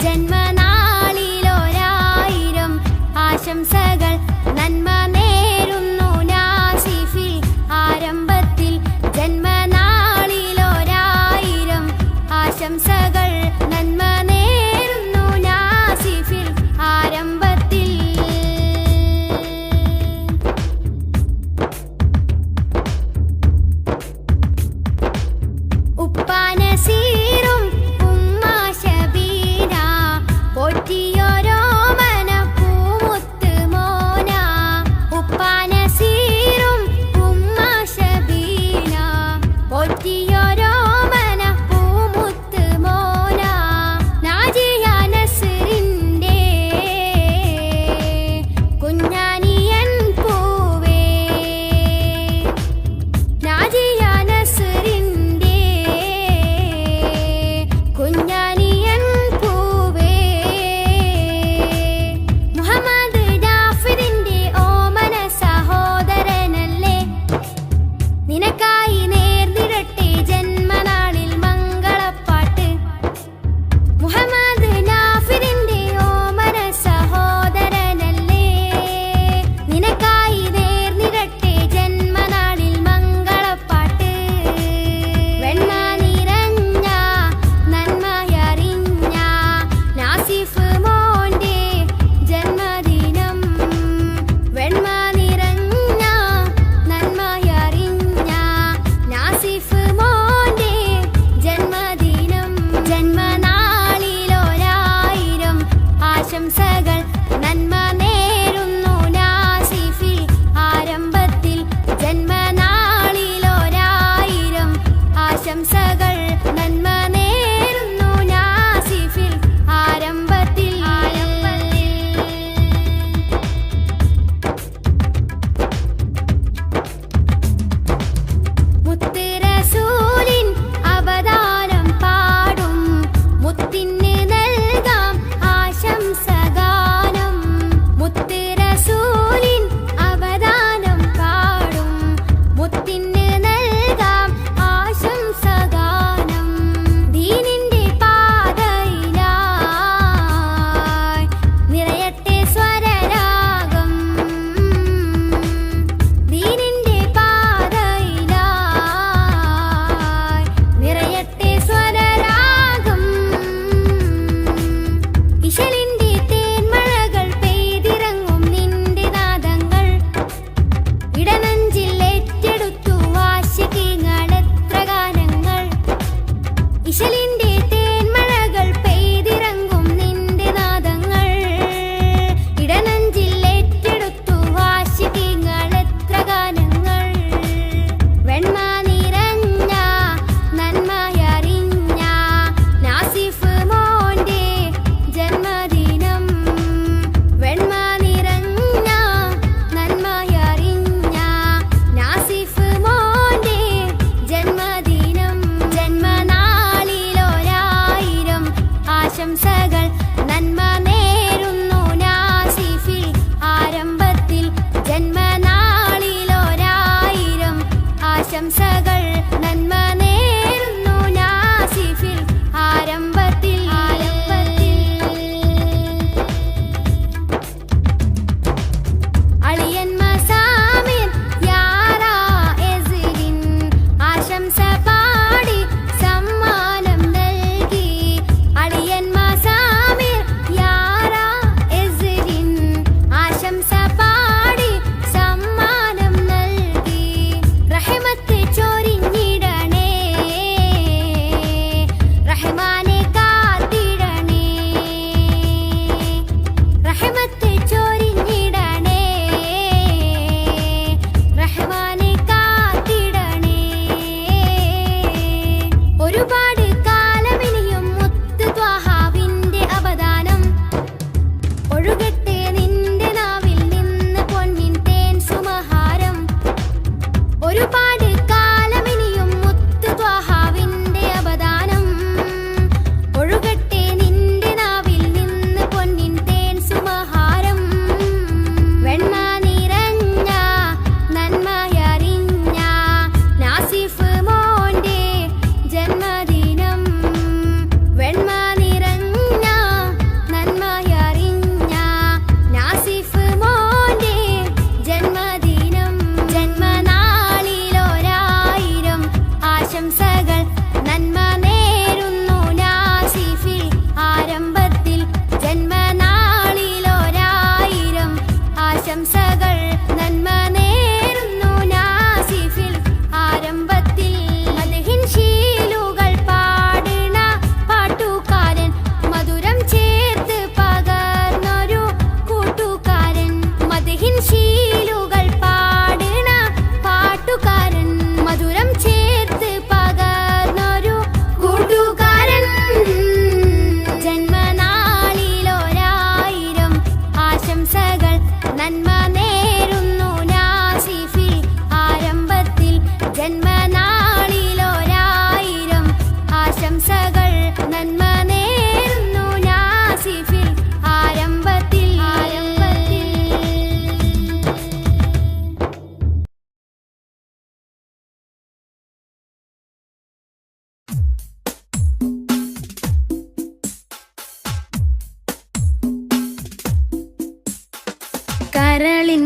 ജന്മനാളിലൊരായിരം ആശംസകൾ നന്മ നേരുന്നു നാസിഫിൽ ആരംഭത്തിൽ ജന്മനാളിലൊരായിരം ആശംസകൾ നന്മ നേരുന്നു നാസിഫിൽ ആരംഭത്തിൽ ഉപ്പാനസീറും ഉമ്മ ശബീന പോറ്റിയോരോ മനപ്പൂമുത്ത് മോന ഉപ്പാനസീറും ഉമ്മ ശബീന പോറ്റിയോരോ മനപ്പൂമുത്ത് മോന നാജിയ നസ്റിന്റെ കുഞ്ഞാനിയൻ പൂവേ നാജിയ നസ്റിന്റെ കുഞ്ഞാനിയൻ പൂവേ മുഹമ്മദ് ജാഫറിന്റെ ഓമന സഹോദരനല്ലേ നിനക്കായി നേർന്നിരട്ടെ ജന്മനാളിൽ മംഗളപ്പാട്ട് മുഹമ്മദ് ജാഫറിന്റെ ഓമന സഹോദരനല്ലേ നിനക്കായി നേർന്നിരട്ടെ ജന്മനാളിൽ മംഗളപ്പാട്ട് വെണ്മ നിറഞ്ഞ നന്മയറിഞ്ഞ നാസിഫ് മോന്റെ ജന്മദിനം വെണ്മ നിറഞ്ഞ നന്മയറിഞ്ഞ നാസിഫ് മോന്റെ ജന്മദിനം ജന്മനാളിലൊരായിരം ആശംസകൾ നന്മ നേരുന്നു നാസിഫിൽ ആരംഭത്തിൽ ജന്മനാളിലൊരായിരം ആശംസകൾ നന്മ നേരുന്നു നാസിഫിൽ ആരംഭത്തിൽ മുത്ത് റസൂലിൻ അവതാരം പാടും മുത്തിന് നൽകാം ആശംസഗാനം മുത്ത് റസൂലിൻ അവതാരം പാടും മുത്തിന് നൽകാം ആശംസഗാനം ദീനിന്റെ പാതയിലായി നിറയട്ടെ സ്വരരാഗം ദീനിന്റെ പാതയിലായി നിറയട്ടെ സ്വരരാഗം ഇശലിന്റെ തേന്മഴകൾ പെയ്തിറങ്ങും നിന്റെ നാദങ്ങൾ ഇടനെഞ്ചിൽ ഏറ്റെടുത്തു വാശികങ്ങൾ എത്ര ഗാനങ്ങൾ ഇശലിന്റെ തേന്മഴകൾ പെയ്തിറങ്ങും നിന്റെ നാദങ്ങൾ ഇടനെഞ്ചിൽ ഏറ്റെടുത്തു വാശികങ്ങൾ എത്ര ഗാനങ്ങൾ വെണ്മ നിറഞ്ഞ നന്മയറിഞ്ഞ നാസിഫ് മോന്റെ ജന്മദിനം വെണ്മ നിറഞ്ഞ നന്മയറിഞ്ഞ നാസിഫ് മോന്റെ ജന്മദിനം ജന്മനാളിലൊരായിരം ആശംസകൾ നന്മ നേരുന്നു നാസിഫിൽ ആരംഭത്തിൽ ജന്മനാളിലൊരായിരം ആശംസകൾ നന്മ നേരുന്നു നാസിഫിൽ ആരംഭത്തിൽ അളിയൻ മസാമിർ യാറാ എസ്രിൻ ആശംസ പാടി സമ്മാനം നൽകി അളിയൻ മസാമിർ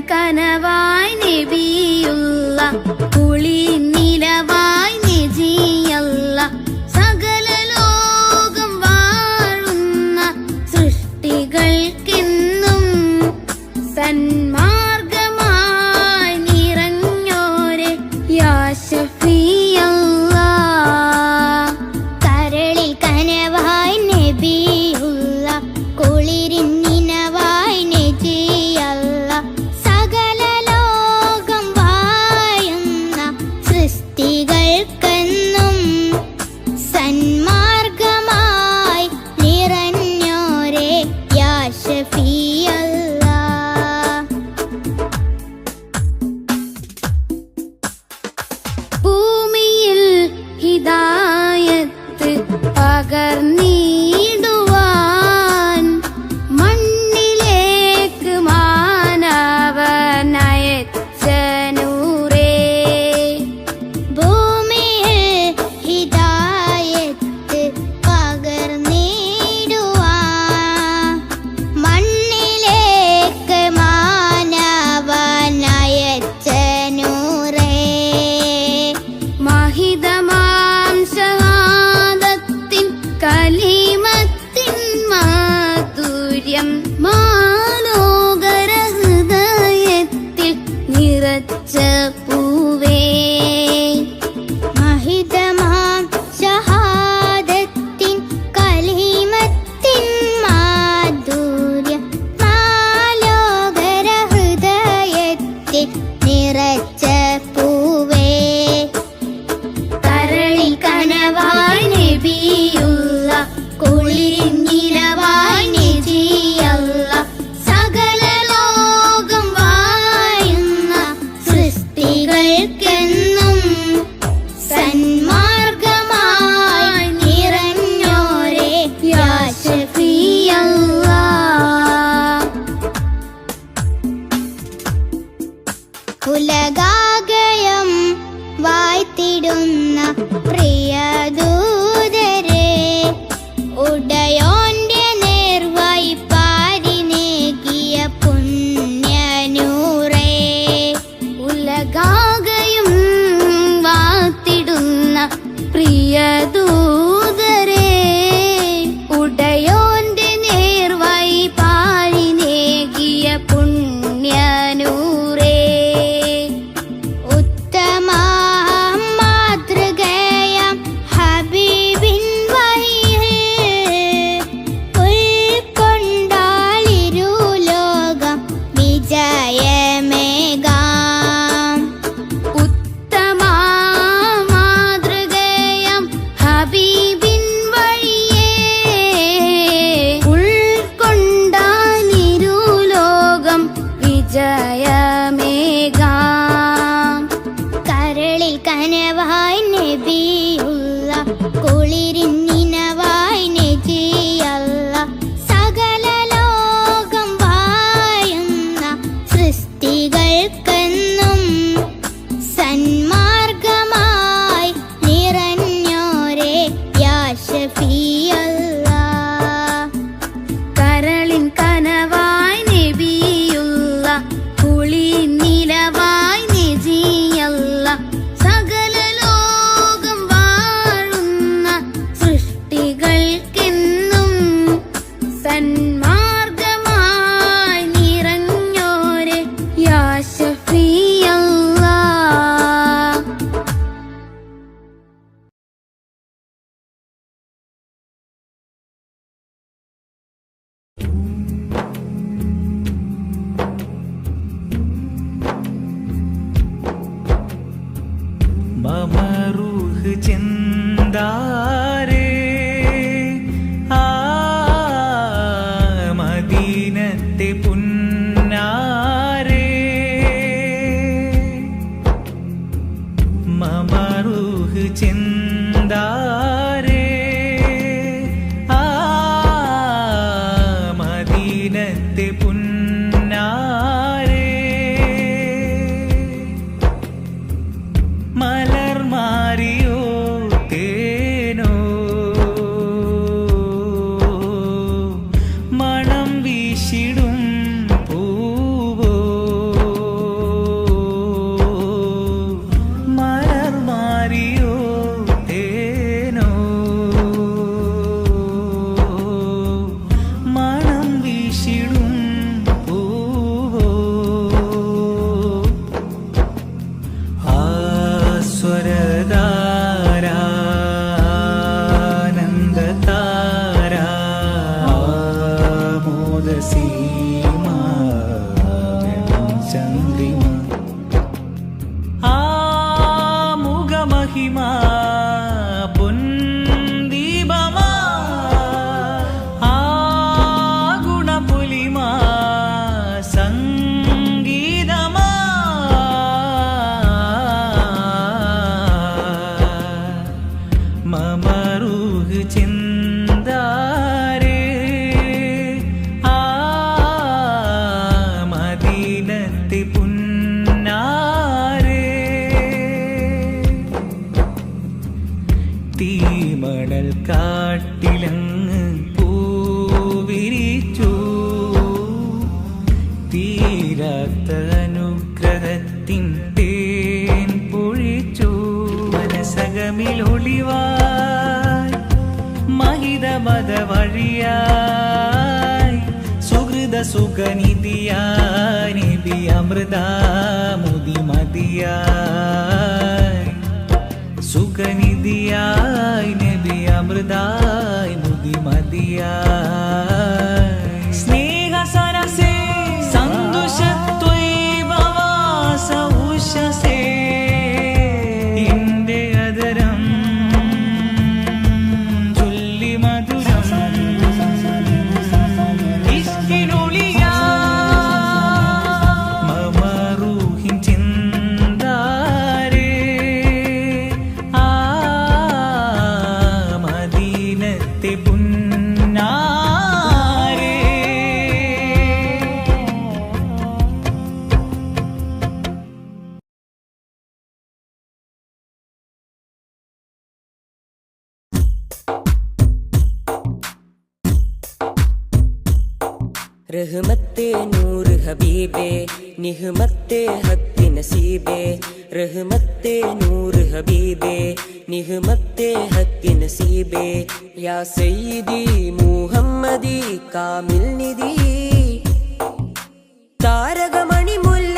കനവായി നബിയുള്ള കുളിർനിലവായി നജിയല്ല സകല ലോകം വാഴുന്ന സൃഷ്ടികൾക്കെന്നും സന്മാർഗമായി നിറഞ്ഞോരെ യാ ശഫീഅല്ലാ. കരളിൽ കനവായി നബിയുള്ള കുളിരിന്നിനവായി നജിയല്ല സകല ലോകം വാഴുന്ന സൃഷ്ടികൾക്കെന്നും സന്മാർഗമായി നിറഞ്ഞോരെ യാ ശഫീഅല്ലാ. ഭൂമിയിൽ ഹിദായത്ത് പകർന്നിടുവാൻ മണ്ണിലേക്ക് മാനവനയച്ച നൂറേ. ഭൂമിയിൽ ഹിദായത്ത് പകർന്നിടുവാൻ മണ്ണിലേക്ക് മാനവനയച്ച നൂറേ. മഹിതമാം ശഹാദത്തിൻ കലിമത്തിൻ മാധുര്യം മാലോകര ഹൃദയത്തിൽ നിറച്ച പൂവേ. മഹിതമാം ശഹാദത്തിൻ കലിമത്തിൻ മാധുര്യം മാലോകര ഹൃദയത്തിൽ നിറച്ച പൂവേ. കരളിൽ കനവായി നബിയുള്ള കുളിർനിലവായി നജിയല്ല സകല ലോകം വാഴുന്ന സൃഷ്ടികൾക്കെന്നും സന്മാർഗമായി നിറഞ്ഞോരെ യാ ശഫീഅല്ലാ. ഉലകാകയം വാഴ്ത്തിടുന്ന പ്രിയദൂതരെ ഉടയോന്റെ നേർവായി പാരിനേകിയ പുണ്യനൂറേ. ഉലകാകയും വാഴ്ത്തിടുന്ന പ്രിയദൂതരെ ഉടയോന്റെ നേർവായി പാരിനേകിയ പുണ്യനൂറേ. ഉത്തമ മാതൃകയാം ഹബീബിൻ വഴിയിൽ ഉൾക്കൊണ്ടാളിരുലോകം വിജയമേകാം. ഉത്തമ മാതൃകയാം ഹബീബിൻ വഴിയെ ഉൾക്കൊണ്ടാളിരുലോകം വിജയമേകാം. കരളിൽ കനവായി നബിയുള്ള കുളിരിന്നിനവായി നജിയല്ല സകല ലോകം വാഴുന്ന സൃഷ്ടികൾക്കെന്നും സന്മാർഗമായി നിറഞ്ഞോരെ യാ ശഫീഅല്ലാ. കരളിൻ കനവായി നബിയുള്ള കുളിർനിലവായി നജിയല്ല സകല ലോകം വാഴുന്ന സൃഷ്ടികൾക്കെന്നും സന്മാർഗമായി നിറഞ്ഞോരെ യാ ശഫീഅല്ലാ. മമറൂഹ് ചെന്താരേ ആ മദീനത്തെ പുന്നാരേ. മമറൂഹ് ചെന്താരേ ആ മദീനത്തെ സീമ ചന്ദ്രിമ ആ മുഖമഹിമ പൊൻദീപമാ ആ ഗുണപുലിമ സംഗീതമാ മമ റൂഹ് ചിന്താരേ ആ മദീനത്തെ പുന്നാരേ തീമണൽ കാട്ടിലങ്ങ് പൂവിരിച്ചു തീരാത്ത അനുഗ്രഹത്തിൻ തേൻ പൊഴിച്ചു മനസകമിലൊളിവായി മഹിതമത വഴിയായി സുഹൃത സുഖനിധിയായി നബി അമൃതാമുദി മതിയായി സുഖനിധിയായി നബി അമൃതായി മുദി മതിയായി സ്നേഹ സരസേ സന്തോഷത്വൈവവാസ ഉഷസേ ഇന്റെ അതരം ചൊല്ലി മധുരം ഇഷ്കിനൊളിയാ മമ റൂഹിൻ ചിന്താരേ ആ മദീനത്തെ പുന്നാരേ रहमते नूर हबीबे निहमते हक नसीबे रहमते नूर हबीबे निहमते हक नसीबे या सय्यदी मुहम्मदी कामिल निधि താരകമണി മുല്ല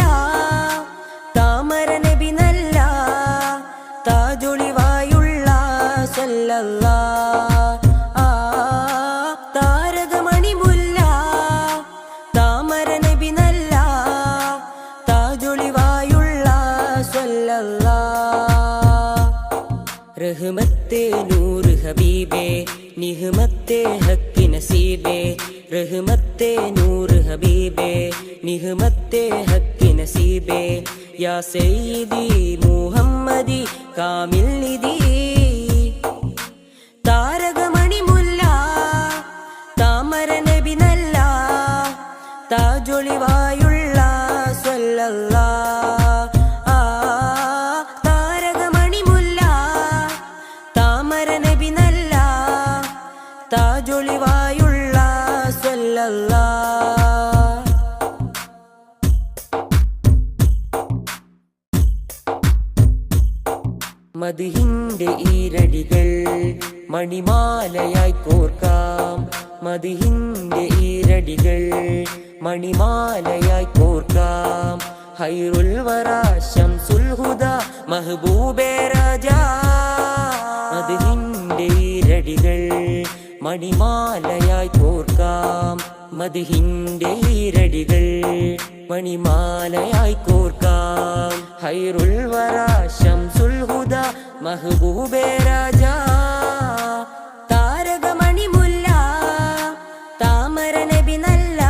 താമര നബി നല്ല താജൊളിവായുള്ള സല്ലല്ലാഹ് താരകമണി മുല്ല താമര നബി നല്ല താജൊളിവായുള്ള സല്ലല്ലാഹ് റഹ്മത്തെ നൂർ ഹബീബേ നിഹ്മത്തെ ഹക്ക് നസീബേ रहमते नूर हबीबे निहमते हक नसीबे या सय्यदी मुहम्मदी कामिल निधि താരകമണി മുല്ല താമര നബി നല്ല താജൊളിവായുള്ള സല്ലല്ലാഹ് താരകമണി മുല്ല താമര നബി നല്ല താജൊളിവായുള്ള സല്ലല്ലാഹ് മദ്ഹിന്റെ ഈരടികൾ മണിമാലയായി കോർക്കാം മദ്ഹിന്റെ ഈരടികൾ മണിമാലയായി കോർക്കാം ഹൈറുൽ വറാ ശംസുൽ ഹുദാ മഹബൂബേ രാജാ മദ്ഹിന്റെ ഈരടികൾ മണിമാലയായി കോർക്കാം മദ്ഹിന്റെ ഈരടികൾ മണിമാലയായി കോർക്കാം ഹൈറുൽ വറാ ശംസുൽ ഹുദാ മഹബൂബേ രാജാ താരകമണി മുല്ല താമര നബി നല്ല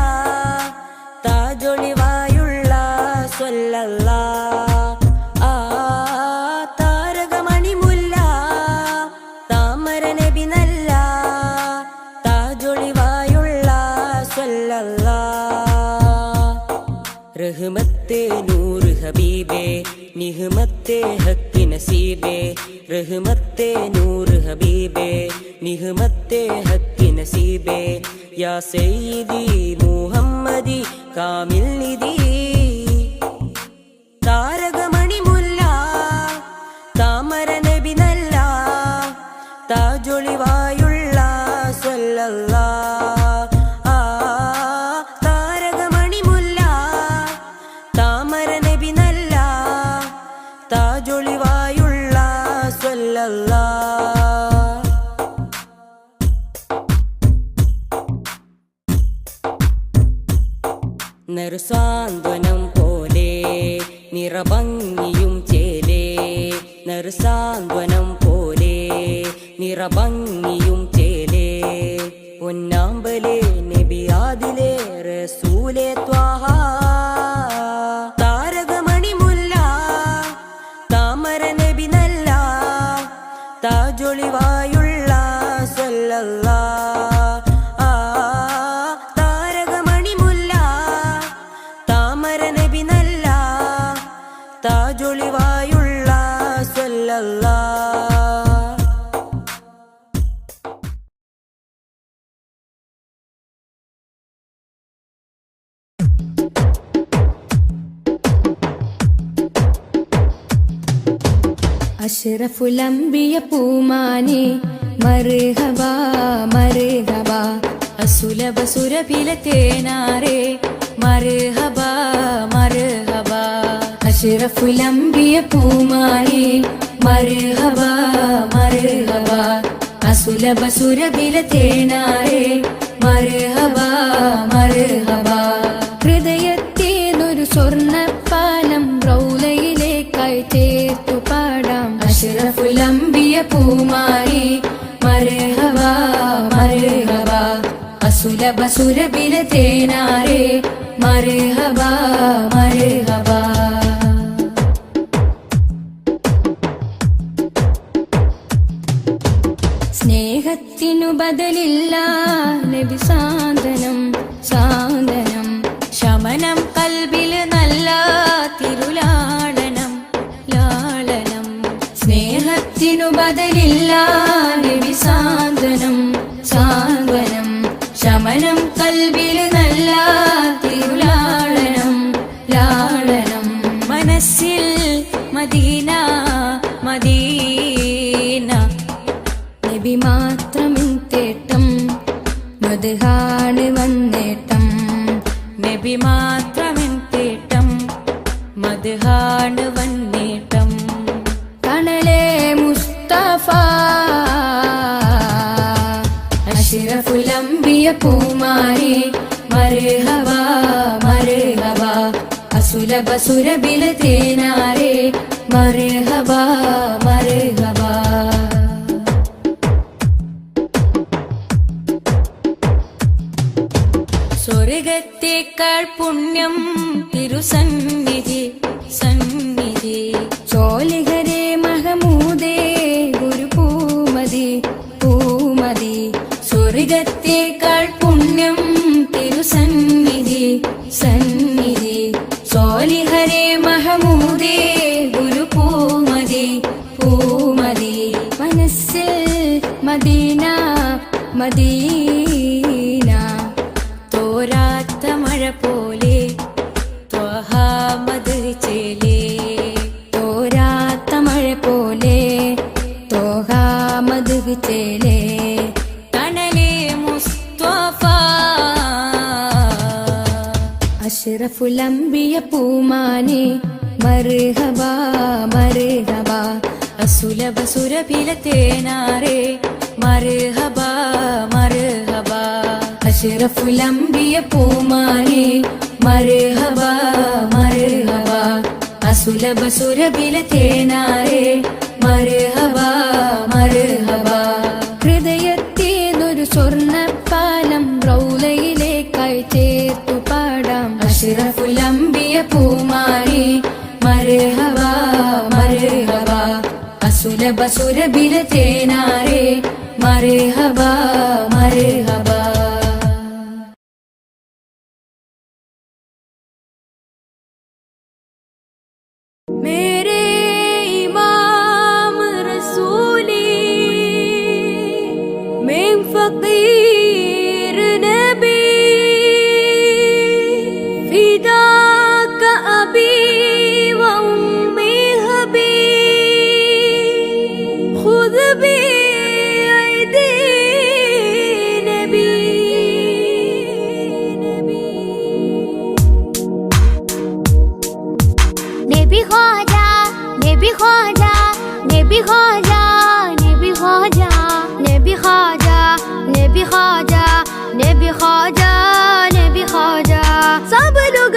താജൊളിവായുള്ള സല്ലല്ലാഹ് താരകമണി മുല്ല താമര നബി നല്ല താജൊളിവായുള്ള സല്ലല്ലാഹ് റഹ്മത്തെ നൂർ ഹബീബേ നിഹ്മത്തെ ഹക്ക് നസീബേ रहमते नूर हबीबे निहमते हक नसीबे या सय्यदी मुहम्मदी कामिल निधि താരകമണി മുല്ല താമര നബി നല്ല താജൊളിവായുള്ള സല്ലല്ലാഹ് താരകമണി മുല്ല താമര നബി നല്ല താജൊളിവായുള്ള സല്ലല്ലാഹ് നറുസാന്ത്വനം പോലെ നിറഭംഗിയും ചേലേ നറുസാന്ത്വനം പോലെ നിറഭംഗിയും ചേലേ പൊന്നാമ്പലേ നബി ആദിലേ റസൂലേ ത്വാഹ താരകമണി മുല്ല താമര നബി നല്ല താജൊളിവായുള്ള സല്ലല്ലാ താരകമണി മുല്ല താമര നബി നല്ല താജൊളിവായുള്ള സല്ലല്ലാ അഷ്റഫുൽ അംബിയ പൂമാനെ മർഹബാ മർഹബാ അസുലഭ സുരഭില തേനാരെ മർഹബാ മർഹബാ അഷ്റഫുൽ അംബിയ പൂമാനെ മർഹബാ മർഹബാ അസുലഭ സുരഭില തേനാരെ മർഹബാ മർഹബാ ഹൃദയത്തേനൊരു സ്വർണ്ണപ്പാലം റൗലയിലേക്കായി ചേർത്തു പാടാം അഷ്റഫുൽ അംബിയ പൂമാനെ മർഹബാ മർഹബാ അസുലഭ സുരഭില തേനാരെ മർഹബാ മർഹബാ സ്നേഹത്തിനു ബദലില്ല നബി സാന്ത്വനം സാന്ത്വനം ശമനം കൽബില് നല്ല തിരുലാളനം ലാളനം സ്നേഹത്തിനു ബദലില്ല നബി സാന്ത്വനം സാന്ത്വനം ശമനം കൽബില് നല്ല തിരുലാളനം ലാളനം മനസ്സിൽ മദീന മദീന നബി മാത്രമിൻ തേട്ടം മദ്ഹാണ് വന്നേട്ടം നബി മാത്രമിൻ തേട്ടം മദ്ഹാണ് വന്നേട്ടം കണലേ മുസ്തഫ അഷ്റഫുൽ അംബിയ പൂമാനെ മർഹബാ മർഹബാ അസുലഭ സുരഭില തേനാരെ മർഹബാ മർഹബാ സ്വർഗത്തേക്കാൾ പുണ്യം തിരുസന്നിധി സന്നിധി ചോലിഹരേ മഹമൂദേ ഗുരു പൂമതി പൂമതി സ്വർഗത്തേക്കാൾ പുണ്യം തിരുസന്നിധി സന്നിധി ചോലിഹരേ മഹമൂദേ ഗുരു പൂമതി പൂമതി മനസ്സിൽ മദീന മദീന തോരാത്ത മഴ പോലെ ത്വഹ മദ്ഹ് ചേലേ തോരാത്ത മഴ പോലെ ത്വഹ മദ്ഹ് ചേലേ തണലേ മുസ്തഫ അഷ്റഫുൽ അംബിയ പൂമാനെ മർഹബാ മർഹബാ അസുലഭ സുരഭില തേനാരെ മർഹബാ മർഹബാ അഷ്റഫുൽ അംബിയ പൂമാനെ മർഹബാ മർഹബാ അസുലഭ സുരഭില തേനാരെ മർഹബാ മർഹബാ ഹൃദയത്തേനൊരു സ്വർണ്ണപ്പാലം റൗലയിലേക്കായി ചേർത്തു പാടാം അഷ്റഫുൽ അംബിയ പൂമാനെ മർഹബാ മർഹബാ അസുലഭ സുരഭില തേനാരെ മർഹബാ മർഹബാ मेरे इमाम रसूली मैं फकीर नबी फिदा का अबी व उम्मी हबी खुद भी ऐदी नबी नबी ख्वाजा नबी ख्वाजा नबी ख्वाजा नबी ख्वाजा नबी ख्वाजा नबी ख्वाजा नबी ख्वाजा नबी ख्वाजा सब लोग